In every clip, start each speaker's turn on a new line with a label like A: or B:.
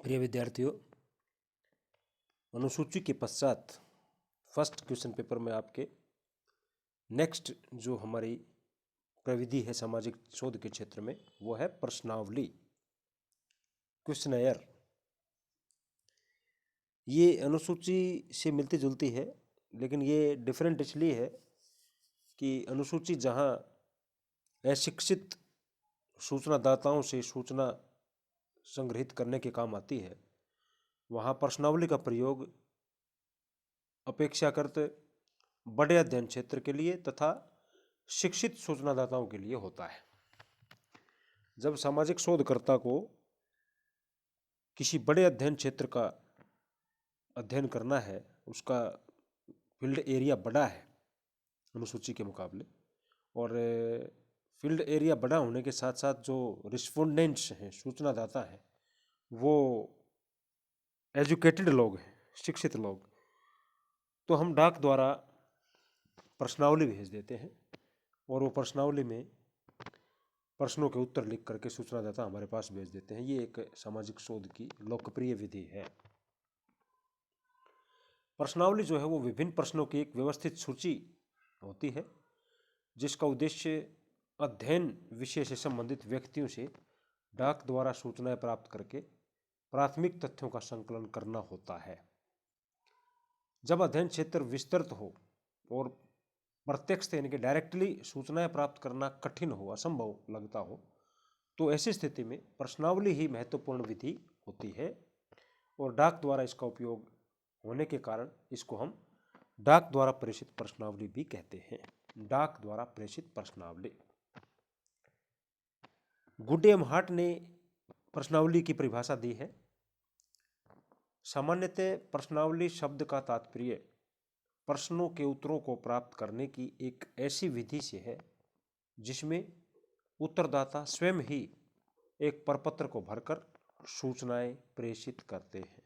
A: प्रिय विद्यार्थियों, अनुसूची के पश्चात फर्स्ट क्वेश्चन पेपर में आपके नेक्स्ट जो हमारी प्रविधि है सामाजिक शोध के क्षेत्र में वो है प्रश्नावली, क्वेश्चनएयर। ये अनुसूची से मिलती जुलती है, लेकिन ये डिफरेंट इसलिए है कि अनुसूची जहाँ अशिक्षित सूचनादाताओं से सूचना संग्रहित करने के काम आती है, वहाँ प्रश्नावली का प्रयोग अपेक्षाकृत बड़े अध्ययन क्षेत्र के लिए तथा शिक्षित सूचनादाताओं के लिए होता है। जब सामाजिक शोधकर्ता को किसी बड़े अध्ययन क्षेत्र का अध्ययन करना है, उसका फील्ड एरिया बड़ा है अनुसूची के मुकाबले, और फील्ड एरिया बड़ा होने के साथ साथ जो रिस्पोंडेंट्स हैं, सूचनादाता हैं, वो एजुकेटेड लोग हैं, शिक्षित लोग, तो हम डाक द्वारा प्रश्नावली भेज देते हैं और वो प्रश्नावली में प्रश्नों के उत्तर लिख करके सूचनादाता हमारे पास भेज देते हैं। ये एक सामाजिक शोध की लोकप्रिय विधि है। प्रश्नावली जो है वो विभिन्न प्रश्नों की एक व्यवस्थित सूची होती है, जिसका उद्देश्य अध्ययन विषय से संबंधित व्यक्तियों से डाक द्वारा सूचनाएं प्राप्त करके प्राथमिक तथ्यों का संकलन करना होता है। जब अध्ययन क्षेत्र विस्तृत हो और प्रत्यक्ष यानी कि डायरेक्टली सूचनाएं प्राप्त करना कठिन हो, असंभव लगता हो, तो ऐसी स्थिति में प्रश्नावली ही महत्वपूर्ण विधि होती है और डाक द्वारा इसका उपयोग होने के कारण इसको हम डाक द्वारा प्रेषित प्रश्नावली भी कहते हैं। डाक द्वारा प्रेषित प्रश्नावली। गुडेम हार्ट ने प्रश्नावली की परिभाषा दी है। सामान्यतः प्रश्नावली शब्द का तात्पर्य प्रश्नों के उत्तरों को प्राप्त करने की एक ऐसी विधि से है जिसमें उत्तरदाता स्वयं ही एक प्रपत्र को भरकर सूचनाएं प्रेषित करते हैं,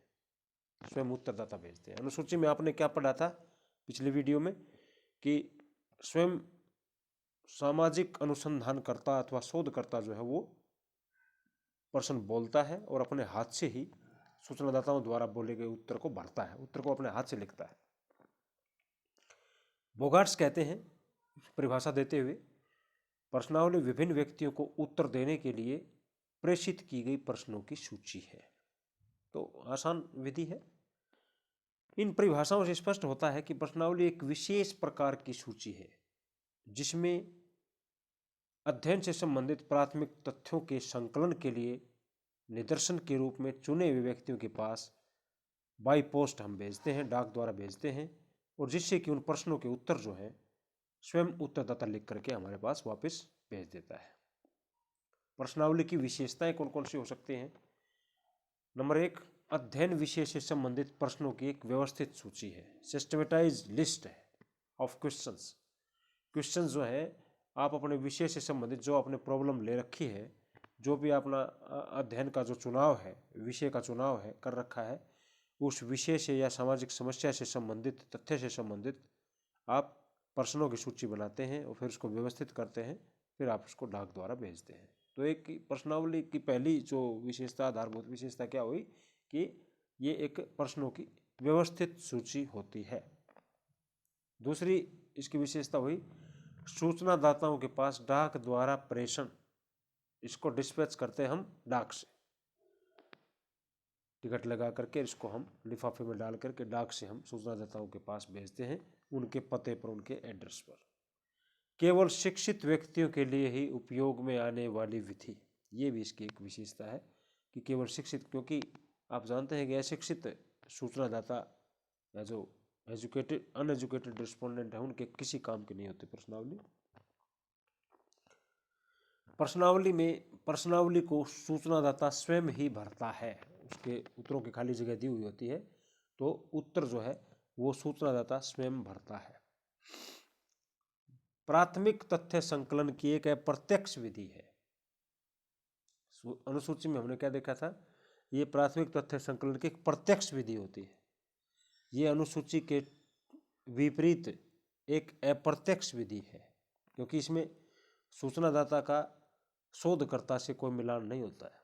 A: स्वयं उत्तरदाता भेजते हैं। अनुसूची में आपने क्या पढ़ा था पिछले वीडियो में कि स्वयं सामाजिक अनुसंधानकर्ता अथवा शोधकर्ता जो है वो प्रश्न बोलता है और अपने हाथ से ही सूचनादाताओं द्वारा बोले गए उत्तर को भरता है, उत्तर को अपने हाथ से लिखता है। बोगार्ट्स कहते हैं परिभाषा देते हुए, प्रश्नावली विभिन्न व्यक्तियों को उत्तर देने के लिए प्रेषित की गई प्रश्नों की सूची है। तो आसान विधि है। इन परिभाषाओं से स्पष्ट होता है कि प्रश्नावली एक विशेष प्रकार की सूची है जिसमें अध्ययन से संबंधित प्राथमिक तथ्यों के संकलन के लिए निदर्शन के रूप में चुने हुए व्यक्तियों के पास बाई पोस्ट हम भेजते हैं, डाक द्वारा भेजते हैं, और जिससे कि उन प्रश्नों के उत्तर जो हैं स्वयं उत्तरदाता लिख करके हमारे पास वापस भेज देता है। प्रश्नावली की विशेषताएं कौन कौन सी हो सकती हैं? नंबर 1, अध्ययन विषय से संबंधित प्रश्नों की एक व्यवस्थित सूची है, सिस्टमेटाइज लिस्ट है ऑफ क्वेश्चंस। क्वेश्चन जो है आप अपने विषय से संबंधित जो आपने प्रॉब्लम ले रखी है, जो भी अपना अध्ययन का जो चुनाव है, विषय का चुनाव है कर रखा है, उस विषय से या सामाजिक समस्या से संबंधित, तथ्य से संबंधित आप प्रश्नों की सूची बनाते हैं और फिर उसको व्यवस्थित करते हैं, फिर आप उसको डाक द्वारा भेजते हैं। तो एक प्रश्नावली की पहली जो विशेषता, आधारभूत विशेषता क्या हुई कि ये एक प्रश्नों की व्यवस्थित सूची होती है। दूसरी इसकी विशेषता हुई सूचनादाताओं के पास डाक द्वारा प्रेषण, इसको डिस्पैच करते हैं हम डाक से, टिकट लगा करके इसको हम लिफाफे में डाल करके डाक से हम सूचनादाताओं के पास भेजते हैं, उनके पते पर, उनके एड्रेस पर। केवल शिक्षित व्यक्तियों के लिए ही उपयोग में आने वाली विधि, ये भी इसकी एक विशेषता है कि केवल शिक्षित, क्योंकि आप जानते हैं कि अशिक्षित सूचनादाता या जो एजुकेटेड अनएजुकेटेड रिस्पोंडेंट है उनके किसी काम की नहीं होती प्रश्नावली। प्रश्नावली में प्रश्नावली को सूचनादाता स्वयं ही भरता है, उसके उत्तरों की खाली जगह दी हुई होती है, तो उत्तर जो है वो सूचनादाता स्वयं भरता है। प्राथमिक तथ्य संकलन की एक अप्रत्यक्ष विधि है। अनुसूची में हमने क्या देखा था, ये प्राथमिक तथ्य संकलन की एक प्रत्यक्ष विधि होती है। ये अनुसूची के विपरीत एक अप्रत्यक्ष विधि है, क्योंकि इसमें सूचनादाता का शोधकर्ता से कोई मिलान नहीं होता है।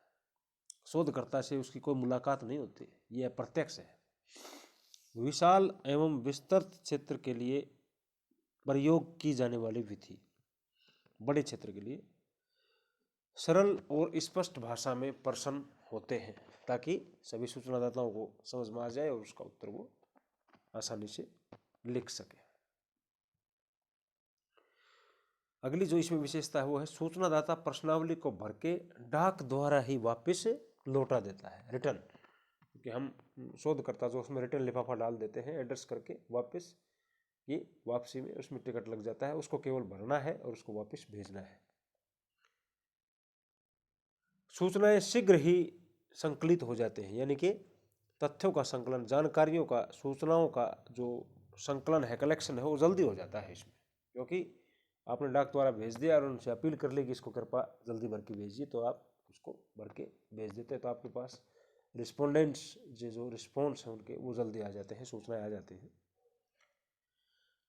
A: शोधकर्ता से उसकी कोई मुलाकात नहीं होती, ये अप्रत्यक्ष है। विशाल एवं विस्तृत क्षेत्र के लिए प्रयोग की जाने वाली विधि, बड़े क्षेत्र के लिए सरल और स्पष्ट भाषा में प्रश्न होते हैं ताकि सभी सूचनादाताओं को समझ में आ जाए और उसका उत्तर वो आसानी से लिख सके। अगली जो इसमें विशेषता है वो है सूचनादाता प्रश्नावली को भर के डाक द्वारा ही वापस लौटा देता है, रिटर्न। क्योंकि हम शोधकर्ता जो उसमें रिटर्न लिफाफा डाल देते हैं एड्रेस करके, वापस ये वापसी में उसमें टिकट लग जाता है, उसको केवल भरना है और उसको वापस भेजना है। सूचनाएं शीघ्र ही संकलित हो जाते हैं, यानी कि तथ्यों का संकलन, जानकारियों का, सूचनाओं का जो संकलन है, कलेक्शन है, वो जल्दी हो जाता है इसमें। क्योंकि आपने डाक द्वारा भेज दिया और उनसे अपील कर ली कि इसको कृपया जल्दी भर के भेजिए, तो आप उसको भर के भेज देते हैं, तो आपके पास रिस्पोंडेंट्स जो रिस्पॉन्स हैं उनके वो जल्दी आ जाते हैं, सूचनाएं आ जाती हैं।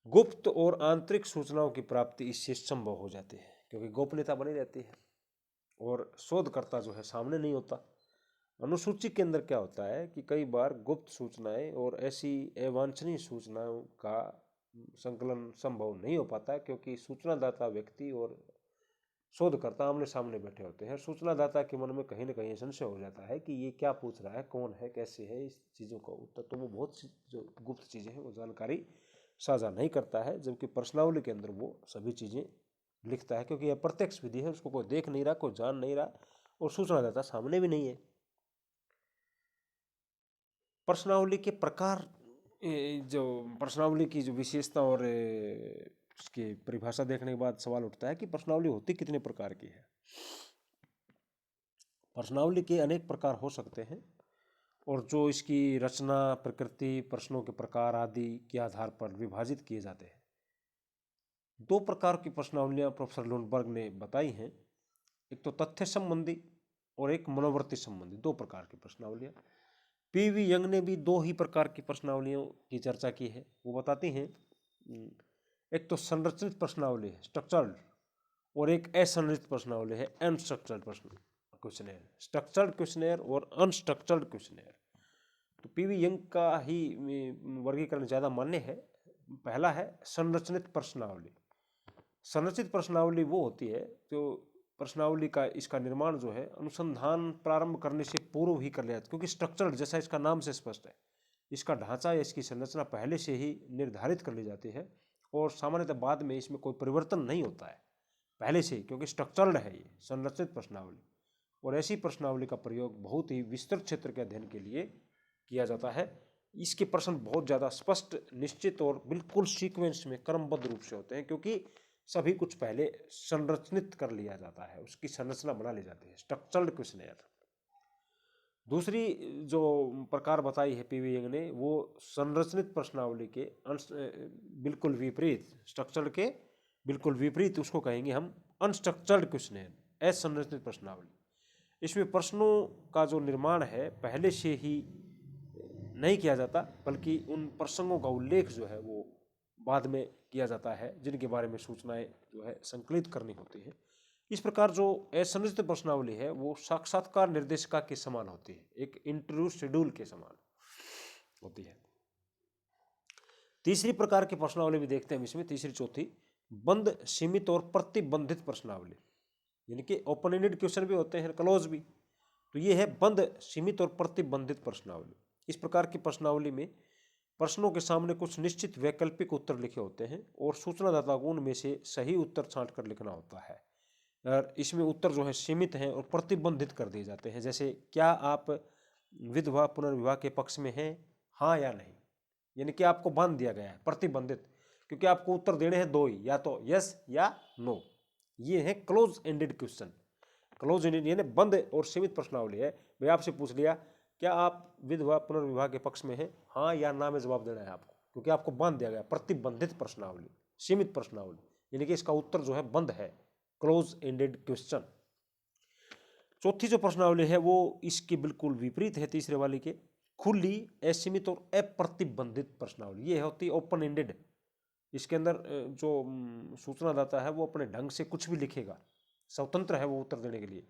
A: गुप्त और आंतरिक सूचनाओं की प्राप्ति इससे संभव हो जाती है, क्योंकि गोपनीयता बनी रहती है और शोधकर्ता जो है सामने नहीं होता। अनुसूची के अंदर क्या होता है कि कई बार गुप्त सूचनाएं और ऐसी अवांछनीय सूचनाओं का संकलन संभव नहीं हो पाता है, क्योंकि सूचनादाता व्यक्ति और शोधकर्ता आमने सामने बैठे होते हैं। सूचनादाता के मन में कहीं ना कहीं संशय हो जाता है कि ये क्या पूछ रहा है, कौन है, कैसे है, इस चीज़ों का उत्तर, तो वो बहुत सी जो गुप्त चीज़ें हैं वो जानकारी साझा नहीं करता है, जबकि प्रश्नावली के अंदर वो सभी चीज़ें लिखता है, क्योंकि यह प्रत्यक्ष विधि है, उसको कोई देख नहीं रहा, कोई जान नहीं रहा और सूचनादाता सामने भी नहीं है। प्रश्नावली के प्रकार, जो प्रश्नावली की जो विशेषता और उसकी परिभाषा देखने के बाद सवाल उठता है कि प्रश्नावली होती कितने प्रकार की है। प्रश्नावली के अनेक प्रकार हो सकते हैं और जो इसकी रचना, प्रकृति, प्रश्नों के प्रकार आदि के आधार पर विभाजित किए जाते हैं। 2 प्रकार की प्रश्नावलियां प्रोफेसर लुंडबर्ग ने बताई हैं, एक तो तथ्य संबंधी और एक मनोवृत्ति संबंधी, 2 प्रकार की प्रश्नावलियां। पीवी यंग ने भी 2 ही प्रकार की प्रश्नावलियों की चर्चा की है। वो बताती हैं, एक तो संरचित प्रश्नावली है, स्ट्रक्चर्ड, और एक असंरचित प्रश्नावली है, अनस्ट्रक्चर्ड क्वेश्चनेयर। स्ट्रक्चर्ड क्वेश्चनेयर और अनस्ट्रक्चर्ड क्वेश्चनेयर। तो पीवी यंग का ही वर्गीकरण ज़्यादा मान्य है। पहला है संरचित प्रश्नावली। संरचित प्रश्नावली वो होती है जो प्रश्नावली का इसका निर्माण जो है अनुसंधान प्रारंभ करने से पूर्व ही कर लिया जाता है, क्योंकि स्ट्रक्चर्ड जैसा इसका नाम से स्पष्ट है, इसका ढांचा या इसकी संरचना पहले से ही निर्धारित कर ली जाती है और सामान्यतः बाद में इसमें कोई परिवर्तन नहीं होता है पहले से ही, क्योंकि स्ट्रक्चर्ड है ये संरचित प्रश्नावली। और ऐसी प्रश्नावली का प्रयोग बहुत ही विस्तृत क्षेत्र के अध्ययन के लिए किया जाता है। इसके प्रश्न बहुत ज़्यादा स्पष्ट, निश्चित और बिल्कुल सीक्वेंस में क्रमबद्ध रूप से होते हैं, क्योंकि सभी कुछ पहले संरचित कर लिया जाता है, उसकी संरचना बना ली जाती है, स्ट्रक्चर्ड क्वेश्चनेयर। दूसरी जो प्रकार बताई है पीवी यंग ने, वो संरचित प्रश्नावली के बिल्कुल विपरीत, स्ट्रक्चर्ड के बिल्कुल विपरीत उसको कहेंगे हम अनस्ट्रक्चर्ड क्वेश्चनेयर, असंरचित प्रश्नावली। इसमें प्रश्नों का जो निर्माण है पहले से ही नहीं किया जाता, बल्कि उन प्रसंगों का उल्लेख जो है वो बाद में किया जाता है जिनके बारे में सूचनाएं जो है संकलित करनी होती है। इस प्रकार जो असंरचित प्रश्नावली है वो साक्षात्कार निर्देशिका के समान होती है, एक इंटरव्यू शेड्यूल के समान होती है। तीसरी प्रकार की प्रश्नावली भी देखते हैं इसमें, तीसरी चौथी, बंद, सीमित और प्रतिबंधित प्रश्नावली, यानी कि ओपन एंडेड क्वेश्चन भी होते हैं, क्लोज भी। तो ये है बंद, सीमित और प्रतिबंधित प्रश्नावली। इस प्रकार की प्रश्नावली में प्रश्नों के सामने कुछ निश्चित वैकल्पिक उत्तर लिखे होते हैं और सूचनादाता को उनमें से सही उत्तर छांट कर लिखना होता है। और इसमें उत्तर जो है सीमित हैं और प्रतिबंधित कर दिए जाते हैं, जैसे क्या आप विधवा पुनर्विवाह के पक्ष में हैं, हाँ या नहीं, यानी कि आपको बांध दिया गया है, प्रतिबंधित, क्योंकि आपको उत्तर देने हैं 2 ही, या तो यस या नो। ये है close ended question. Close ended यानी बंद और सीमित प्रश्नावली है। मैं आपसे पूछ लिया क्या आप विधवा पुनर्विवाह के पक्ष में हैं, हाँ या ना में जवाब देना है आपको, क्योंकि आपको बांध दिया गया। प्रतिबंधित प्रश्नावली, सीमित प्रश्नावली, यानी कि इसका उत्तर जो है बंद है, क्लोज एंडेड क्वेश्चन। चौथी जो प्रश्नावली है वो इसके बिल्कुल विपरीत है तीसरे वाली के, खुली, असीमित और अप्रतिबंधित प्रश्नावली। ये होती है ओपन एंडेड। इसके अंदर जो सूचनादाता है वो अपने ढंग से कुछ भी लिखेगा, स्वतंत्र है वो उत्तर देने के लिए।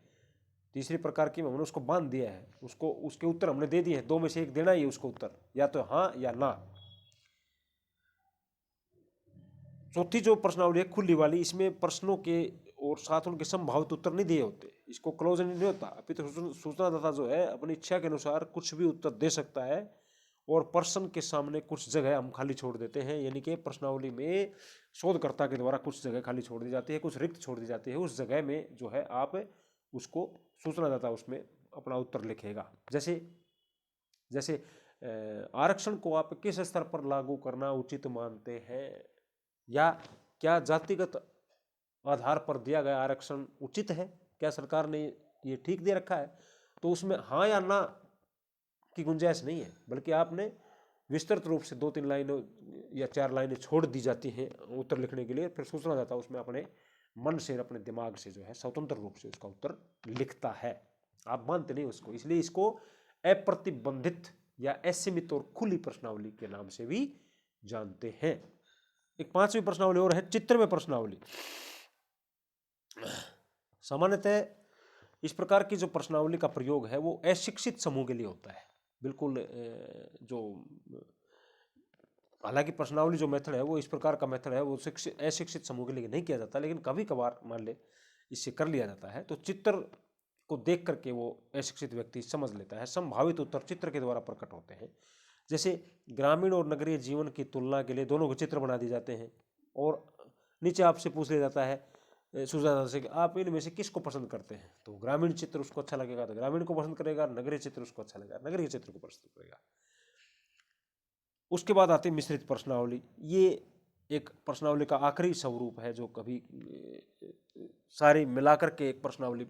A: तीसरी प्रकार की में हमने उसको बांध दिया है, उसको उसके उत्तर हमने दे दिए हैं, दो में से एक देना ही है उसको उत्तर, या तो हाँ या ना। चौथी जो प्रश्नावली है खुली वाली, इसमें प्रश्नों के और साथ उनके संभावित उत्तर नहीं दिए होते, इसको क्लोज नहीं होता। अभी तो सूचनादाता जो है अपनी इच्छा के अनुसार कुछ भी उत्तर दे सकता है, और प्रश्न के सामने कुछ जगह हम खाली छोड़ देते हैं, यानी कि प्रश्नावली में शोधकर्ता के द्वारा कुछ जगह खाली छोड़ दी जाती है, कुछ रिक्त छोड़ दी जाती है। उस जगह में जो है आप उसको सूचनादाता उसमें अपना उत्तर लिखेगा। जैसे जैसे आरक्षण को आप किस स्तर पर लागू करना उचित मानते हैं, या क्या जातिगत आधार पर दिया गया आरक्षण उचित है, क्या सरकार ने ये ठीक दे रखा है, तो उसमें हाँ या ना की गुंजाइश नहीं है, बल्कि आपने विस्तृत रूप से 2-3 लाइनों या 4 लाइनें छोड़ दी जाती हैं उत्तर लिखने के लिए। फिर सूचनादाता उसमें अपने मन से, अपने दिमाग से जो है स्वतंत्र रूप से उसका उत्तर लिखता है, आप मानते नहीं उसको। इसलिए इसको अप्रतिबंधित या असीमित और खुली प्रश्नावली के नाम से भी जानते हैं। एक 5वीं प्रश्नावली और है, चित्र में प्रश्नावली। सामान्यतः इस प्रकार की जो प्रश्नावली का प्रयोग है वो अशिक्षित समूह के लिए होता है, बिल्कुल जो हालांकि प्रश्नावली जो मेथड है वो इस प्रकार का मेथड है वो अशिक्षित समूह के लिए नहीं किया जाता, लेकिन कभी कभार मान ले इससे कर लिया जाता है। तो चित्र को देख करके वो अशिक्षित व्यक्ति समझ लेता है। संभावित उत्तर चित्र के द्वारा प्रकट होते हैं। जैसे ग्रामीण और नगरीय जीवन की तुलना के लिए दोनों के चित्र बना दिए जाते हैं, और नीचे आपसे पूछ लिया जाता है सूचनादाता से कि आप इनमें से किसको पसंद करते हैं, तो ग्रामीण चित्र उसको अच्छा लगेगा तो ग्रामीण को पसंद करेगा, नगरीय चित्र उसको अच्छा लगेगा नगरीय चित्र को पसंद करेगा। उसके बाद आती है मिश्रित प्रश्नावली। ये एक प्रश्नावली का आखिरी स्वरूप है जो कभी सारी मिलाकर के एक प्रश्नावली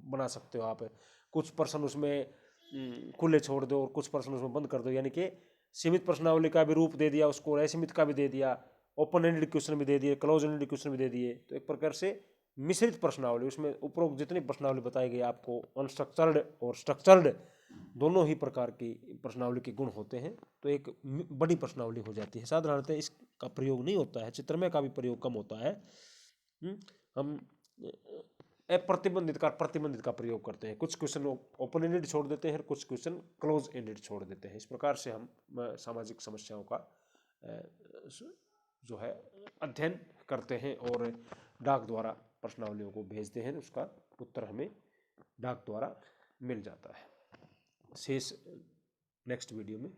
A: बना सकते हो आप। कुछ प्रश्न उसमें खुले छोड़ दो और कुछ प्रश्न उसमें बंद कर दो, यानी कि सीमित प्रश्नावली का भी रूप दे दिया उसको, असीमित का भी दे दिया, ओपन एंडेड क्वेश्चन भी दे दिए, क्लोज एंडेड क्वेश्चन भी दे दिए। तो एक प्रकार से मिश्रित प्रश्नावली, उसमें उपरोक्त जितनी प्रश्नावली बताई गई आपको अनस्ट्रक्चर्ड और स्ट्रक्चर्ड दोनों ही प्रकार की प्रश्नावली के गुण होते हैं, तो एक बड़ी प्रश्नावली हो जाती है। साधारणतः इसका प्रयोग नहीं होता है, चित्रमय का भी प्रयोग कम होता है। हम अप्रतिबंधित का प्रतिबंधित का प्रयोग करते हैं, कुछ क्वेश्चन ओपन एंडेड छोड़ देते हैं, कुछ क्वेश्चन क्लोज एंडेड छोड़ देते हैं। इस प्रकार से हम सामाजिक समस्याओं का जो है अध्ययन करते हैं और डाक द्वारा प्रश्नावलियों को भेजते हैं, उसका उत्तर हमें डाक द्वारा मिल जाता है। शेष नेक्स्ट वीडियो में